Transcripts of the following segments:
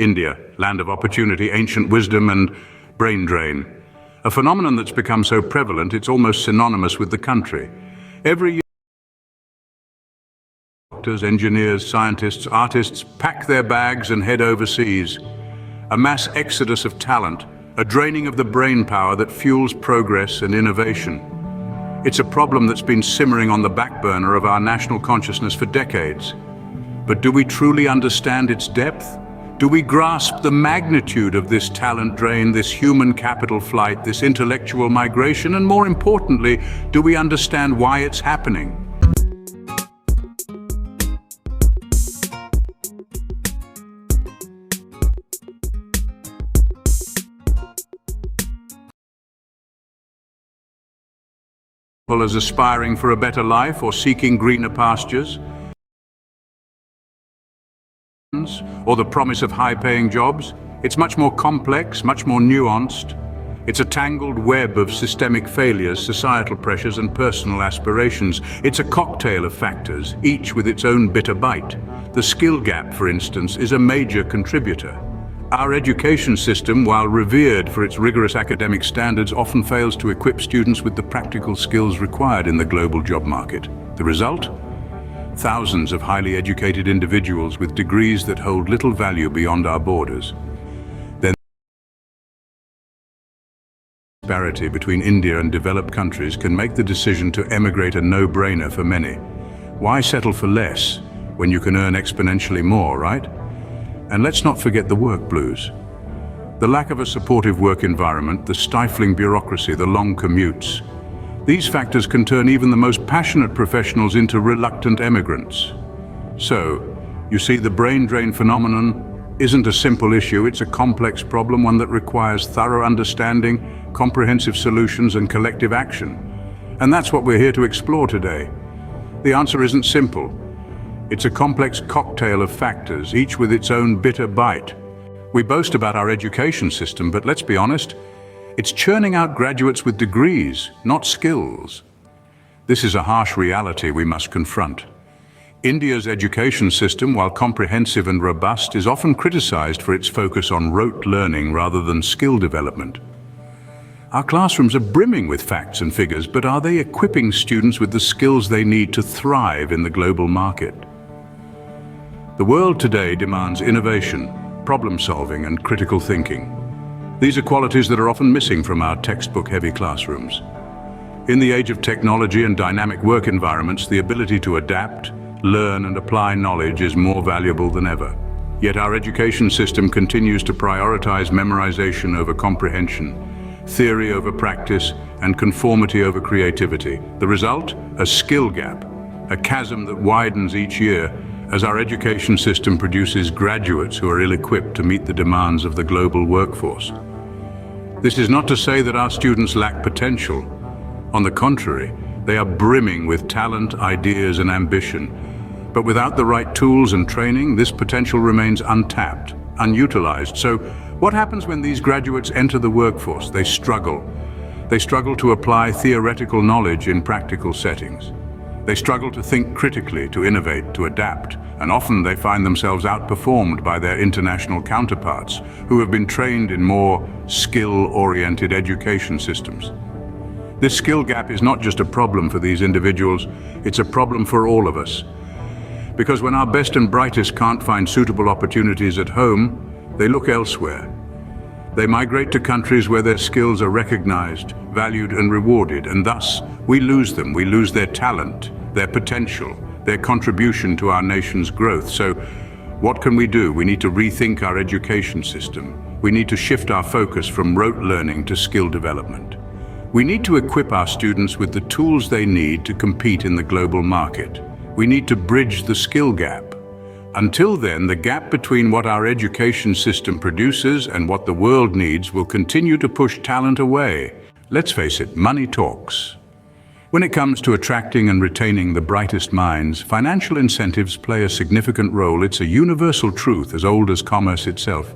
India, land of opportunity, ancient wisdom, and brain drain. A phenomenon that's become so prevalent it's almost synonymous with the country. Every year, doctors, engineers, scientists, artists pack their bags and head overseas. A mass exodus of talent, a draining of the brain power that fuels progress and innovation. It's a problem that's been simmering on the back burner of our national consciousness for decades. But do we truly understand its depth? Do we grasp the magnitude of this talent drain, this human capital flight, this intellectual migration, and more importantly, do we understand why it's happening? As aspiring for a better life or seeking greener pastures, or the promise of high-paying jobs, it's much more complex, much more nuanced. It's a tangled web of systemic failures, societal pressures, and personal aspirations. It's a cocktail of factors, each with its own bitter bite. The skill gap, for instance, is a major contributor. Our education system, while revered for its rigorous academic standards, often fails to equip students with the practical skills required in the global job market. The result? Thousands of highly educated individuals with degrees that hold little value beyond our borders. Then, the disparity between India and developed countries can make the decision to emigrate a no-brainer for many. Why settle for less when you can earn exponentially more, right? And let's not forget the work blues. The lack of a supportive work environment, the stifling bureaucracy, the long commutes. These factors can turn even the most passionate professionals into reluctant emigrants. So, you see, the brain drain phenomenon isn't a simple issue, it's a complex problem, one that requires thorough understanding, comprehensive solutions, and collective action. And that's what we're here to explore today. The answer isn't simple. It's a complex cocktail of factors, each with its own bitter bite. We boast about our education system, but let's be honest, it's churning out graduates with degrees, not skills. This is a harsh reality we must confront. India's education system, while comprehensive and robust, is often criticized for its focus on rote learning rather than skill development. Our classrooms are brimming with facts and figures, but are they equipping students with the skills they need to thrive in the global market? The world today demands innovation, problem-solving, and critical thinking. These are qualities that are often missing from our textbook-heavy classrooms. In the age of technology and dynamic work environments, the ability to adapt, learn, and apply knowledge is more valuable than ever. Yet our education system continues to prioritize memorization over comprehension, theory over practice, and conformity over creativity. The result? A skill gap, a chasm that widens each year as our education system produces graduates who are ill-equipped to meet the demands of the global workforce. This is not to say that our students lack potential. On the contrary, they are brimming with talent, ideas, and ambition. But without the right tools and training, this potential remains untapped, unutilized. So what happens when these graduates enter the workforce? They struggle. They struggle to apply theoretical knowledge in practical settings. They struggle to think critically, to innovate, to adapt, and often they find themselves outperformed by their international counterparts who have been trained in more skill-oriented education systems. This skill gap is not just a problem for these individuals, it's a problem for all of us. Because when our best and brightest can't find suitable opportunities at home, they look elsewhere. They migrate to countries where their skills are recognized, valued, and rewarded, and thus we lose them. We lose their talent, their potential, their contribution to our nation's growth. So what can we do? We need to rethink our education system. We need to shift our focus from rote learning to skill development. We need to equip our students with the tools they need to compete in the global market. We need to bridge the skill gap. Until then, the gap between what our education system produces and what the world needs will continue to push talent away. Let's face it, money talks. When it comes to attracting and retaining the brightest minds, financial incentives play a significant role. It's a universal truth as old as commerce itself.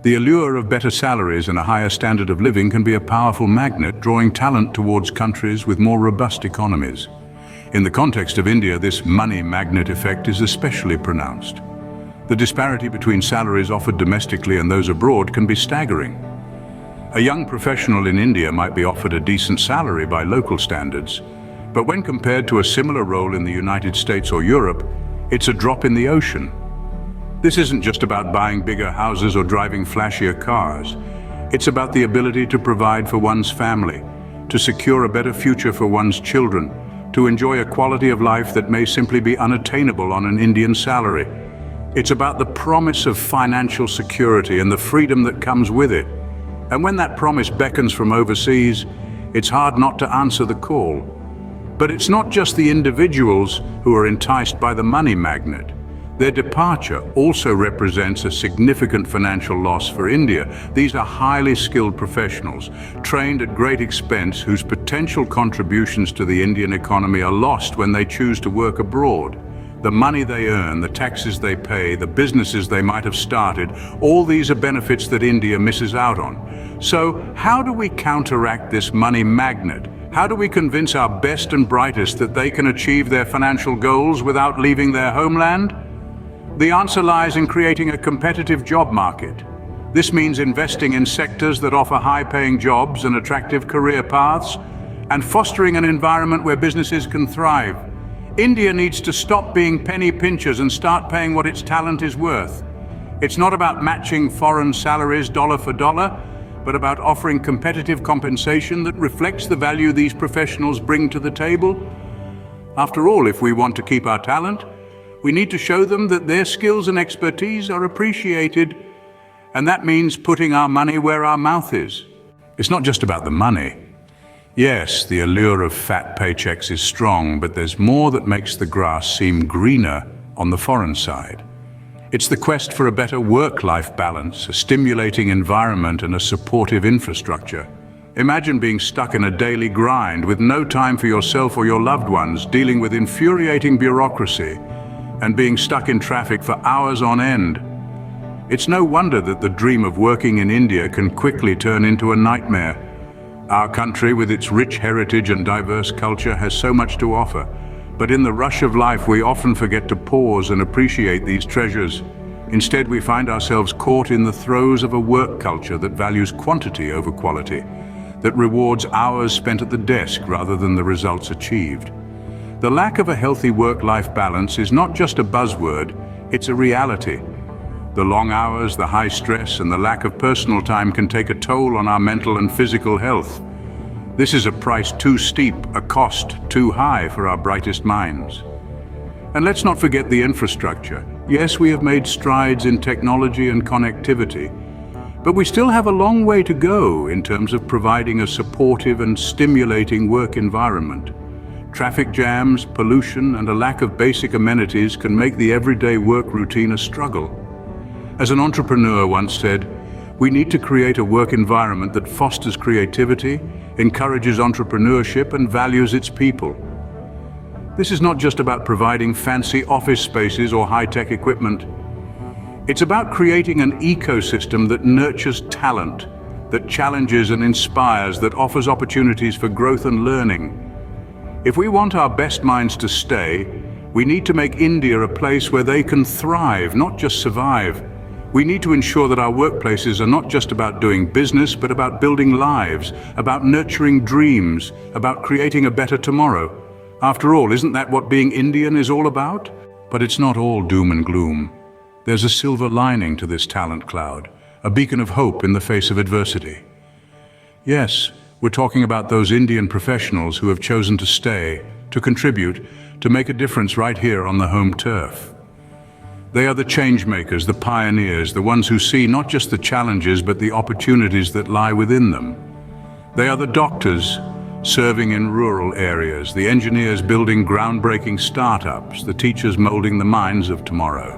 The allure of better salaries and a higher standard of living can be a powerful magnet, drawing talent towards countries with more robust economies. In the context of India, this money magnet effect is especially pronounced. The disparity between salaries offered domestically and those abroad can be staggering. A young professional in India might be offered a decent salary by local standards, but when compared to a similar role in the United States or Europe, it's a drop in the ocean. This isn't just about buying bigger houses or driving flashier cars. It's about the ability to provide for one's family, to secure a better future for one's children, to enjoy a quality of life that may simply be unattainable on an Indian salary. It's about the promise of financial security and the freedom that comes with it. And when that promise beckons from overseas, it's hard not to answer the call. But it's not just the individuals who are enticed by the money magnet. Their departure also represents a significant financial loss for India. These are highly skilled professionals, trained at great expense, whose potential contributions to the Indian economy are lost when they choose to work abroad. The money they earn, the taxes they pay, the businesses they might have started, all these are benefits that India misses out on. So, how do we counteract this money magnet? How do we convince our best and brightest that they can achieve their financial goals without leaving their homeland? The answer lies in creating a competitive job market. This means investing in sectors that offer high-paying jobs and attractive career paths, and fostering an environment where businesses can thrive. India needs to stop being penny pinchers and start paying what its talent is worth. It's not about matching foreign salaries dollar for dollar, but about offering competitive compensation that reflects the value these professionals bring to the table. After all, if we want to keep our talent, we need to show them that their skills and expertise are appreciated, and that means putting our money where our mouth is. It's not just about the money. Yes, the allure of fat paychecks is strong, but there's more that makes the grass seem greener on the foreign side. It's the quest for a better work-life balance, a stimulating environment, and a supportive infrastructure. Imagine being stuck in a daily grind with no time for yourself or your loved ones, dealing with infuriating bureaucracy, and being stuck in traffic for hours on end. It's no wonder that the dream of working in India can quickly turn into a nightmare. Our country, with its rich heritage and diverse culture, has so much to offer. But in the rush of life, we often forget to pause and appreciate these treasures. Instead, we find ourselves caught in the throes of a work culture that values quantity over quality, that rewards hours spent at the desk rather than the results achieved. The lack of a healthy work-life balance is not just a buzzword, it's a reality. The long hours, the high stress, and the lack of personal time can take a toll on our mental and physical health. This is a price too steep, a cost too high for our brightest minds. And let's not forget the infrastructure. Yes, we have made strides in technology and connectivity, but we still have a long way to go in terms of providing a supportive and stimulating work environment. Traffic jams, pollution, and a lack of basic amenities can make the everyday work routine a struggle. As an entrepreneur once said, we need to create a work environment that fosters creativity, encourages entrepreneurship, and values its people. This is not just about providing fancy office spaces or high-tech equipment. It's about creating an ecosystem that nurtures talent, that challenges and inspires, that offers opportunities for growth and learning. If we want our best minds to stay, we need to make India a place where they can thrive, not just survive. We need to ensure that our workplaces are not just about doing business, but about building lives, about nurturing dreams, about creating a better tomorrow. After all, isn't that what being Indian is all about? But it's not all doom and gloom. There's a silver lining to this talent cloud, a beacon of hope in the face of adversity. Yes, we're talking about those Indian professionals who have chosen to stay, to contribute, to make a difference right here on the home turf. They are the change makers, the pioneers, the ones who see not just the challenges but the opportunities that lie within them. They are the doctors serving in rural areas, the engineers building groundbreaking startups, the teachers molding the minds of tomorrow.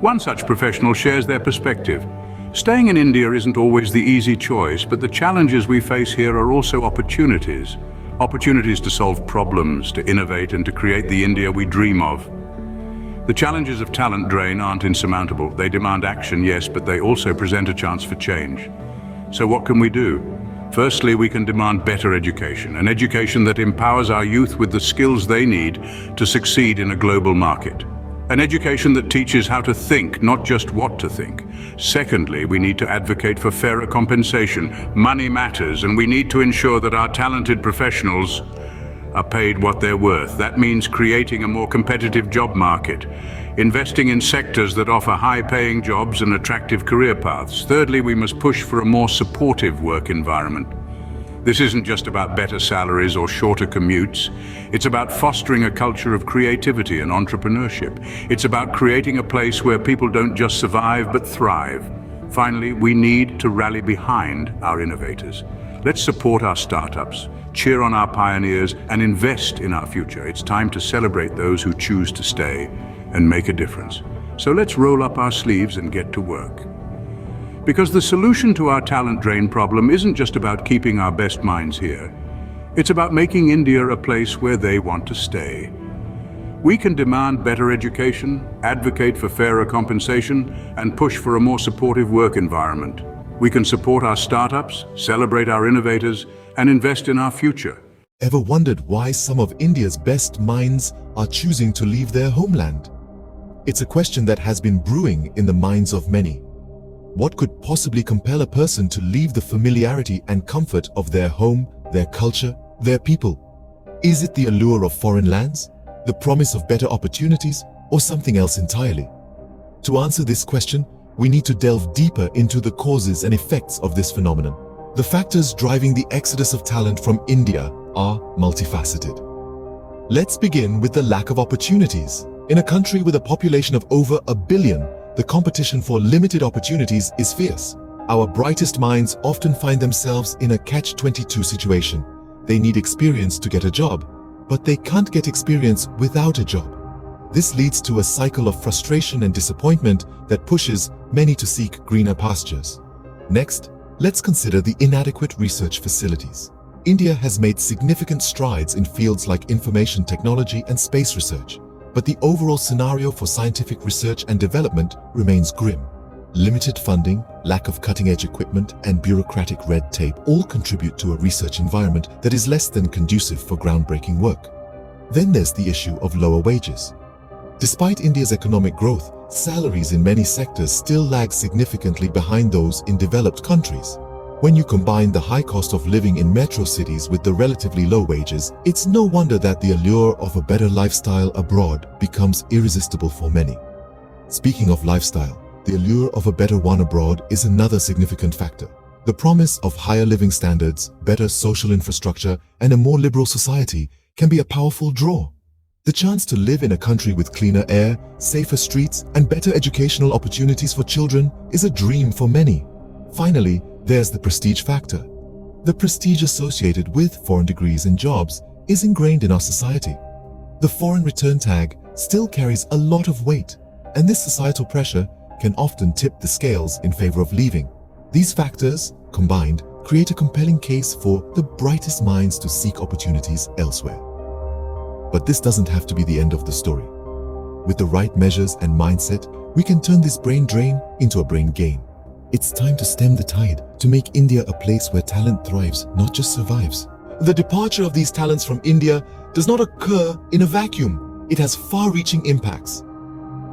One such professional shares their perspective. Staying in India isn't always the easy choice, but the challenges we face here are also opportunities. Opportunities to solve problems, to innovate, and to create the India we dream of. The challenges of talent drain aren't insurmountable. They demand action, yes, but they also present a chance for change. So what can we do? Firstly, we can demand better education, an education that empowers our youth with the skills they need to succeed in a global market. An education that teaches how to think, not just what to think. Secondly, we need to advocate for fairer compensation. Money matters, and we need to ensure that our talented professionals are paid what they're worth. That means creating a more competitive job market, investing in sectors that offer high-paying jobs and attractive career paths. Thirdly, we must push for a more supportive work environment. This isn't just about better salaries or shorter commutes. It's about fostering a culture of creativity and entrepreneurship. It's about creating a place where people don't just survive but thrive. Finally, we need to rally behind our innovators. Let's support our startups, cheer on our pioneers, and invest in our future. It's time to celebrate those who choose to stay and make a difference. So let's roll up our sleeves and get to work. Because the solution to our talent drain problem isn't just about keeping our best minds here. It's about making India a place where they want to stay. We can demand better education, advocate for fairer compensation, and push for a more supportive work environment. We can support our startups, celebrate our innovators, and invest in our future. Ever wondered why some of India's best minds are choosing to leave their homeland? It's a question that has been brewing in the minds of many. What could possibly compel a person to leave the familiarity and comfort of their home, their culture, their people? Is it the allure of foreign lands, the promise of better opportunities, or something else entirely? To answer this question, we need to delve deeper into the causes and effects of this phenomenon. The factors driving the exodus of talent from India are multifaceted. Let's begin with the lack of opportunities. In a country with a population of over 1 billion, the competition for limited opportunities is fierce. Our brightest minds often find themselves in a catch-22 situation. They need experience to get a job, but they can't get experience without a job. This leads to a cycle of frustration and disappointment that pushes many to seek greener pastures. Next, let's consider the inadequate research facilities. India has made significant strides in fields like information technology and space research. But the overall scenario for scientific research and development remains grim. Limited funding, lack of cutting-edge equipment, and bureaucratic red tape all contribute to a research environment that is less than conducive for groundbreaking work. Then there's the issue of lower wages. Despite India's economic growth, salaries in many sectors still lag significantly behind those in developed countries. When you combine the high cost of living in metro cities with the relatively low wages, it's no wonder that the allure of a better lifestyle abroad becomes irresistible for many. Speaking of lifestyle, the allure of a better one abroad is another significant factor. The promise of higher living standards, better social infrastructure, and a more liberal society can be a powerful draw. The chance to live in a country with cleaner air, safer streets, and better educational opportunities for children is a dream for many. Finally, there's the prestige factor. The prestige associated with foreign degrees and jobs is ingrained in our society. The foreign return tag still carries a lot of weight, and this societal pressure can often tip the scales in favor of leaving. These factors, combined, create a compelling case for the brightest minds to seek opportunities elsewhere. But this doesn't have to be the end of the story. With the right measures and mindset, we can turn this brain drain into a brain gain. It's time to stem the tide, to make India a place where talent thrives, not just survives. The departure of these talents from India does not occur in a vacuum. It has far-reaching impacts.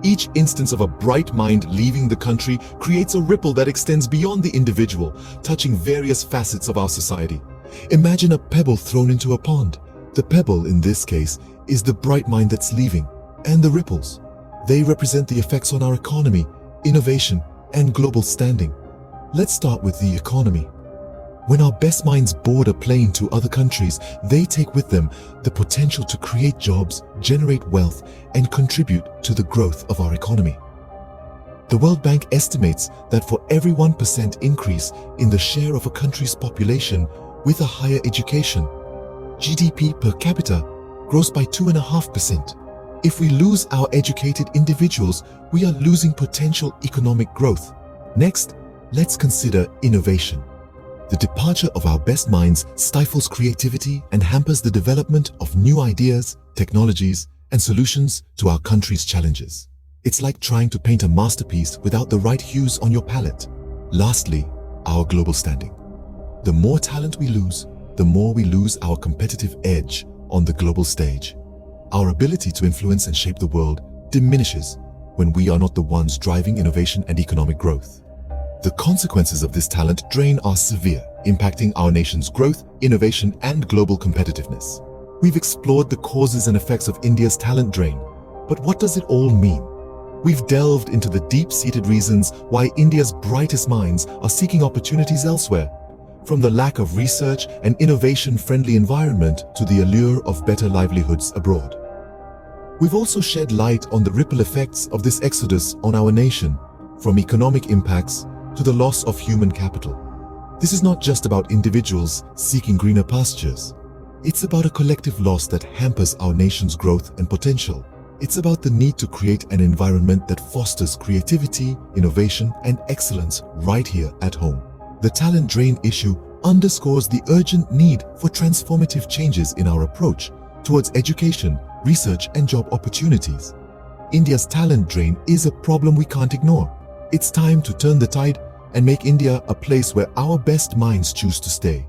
Each instance of a bright mind leaving the country creates a ripple that extends beyond the individual, touching various facets of our society. Imagine a pebble thrown into a pond. The pebble, in this case, is the bright mind that's leaving, and the ripples. They represent the effects on our economy, innovation, and global standing. Let's start with the economy. When our best minds board a plane to other countries, they take with them the potential to create jobs, generate wealth, and contribute to the growth of our economy. The World Bank estimates that for every 1% increase in the share of a country's population with a higher education, GDP per capita grows by 2.5%. If we lose our educated individuals, we are losing potential economic growth. Next, let's consider innovation. The departure of our best minds stifles creativity and hampers the development of new ideas, technologies, and solutions to our country's challenges. It's like trying to paint a masterpiece without the right hues on your palette. Lastly, our global standing. The more talent we lose, the more we lose our competitive edge on the global stage. Our ability to influence and shape the world diminishes when we are not the ones driving innovation and economic growth. The consequences of this talent drain are severe, impacting our nation's growth, innovation, and global competitiveness. We've explored the causes and effects of India's talent drain, but what does it all mean? We've delved into the deep-seated reasons why India's brightest minds are seeking opportunities elsewhere, from the lack of research and innovation-friendly environment to the allure of better livelihoods abroad. We've also shed light on the ripple effects of this exodus on our nation, from economic impacts to the loss of human capital. This is not just about individuals seeking greener pastures. It's about a collective loss that hampers our nation's growth and potential. It's about the need to create an environment that fosters creativity, innovation, and excellence right here at home. The talent drain issue underscores the urgent need for transformative changes in our approach towards education, research, and job opportunities. India's talent drain is a problem we can't ignore. It's time to turn the tide and make India a place where our best minds choose to stay.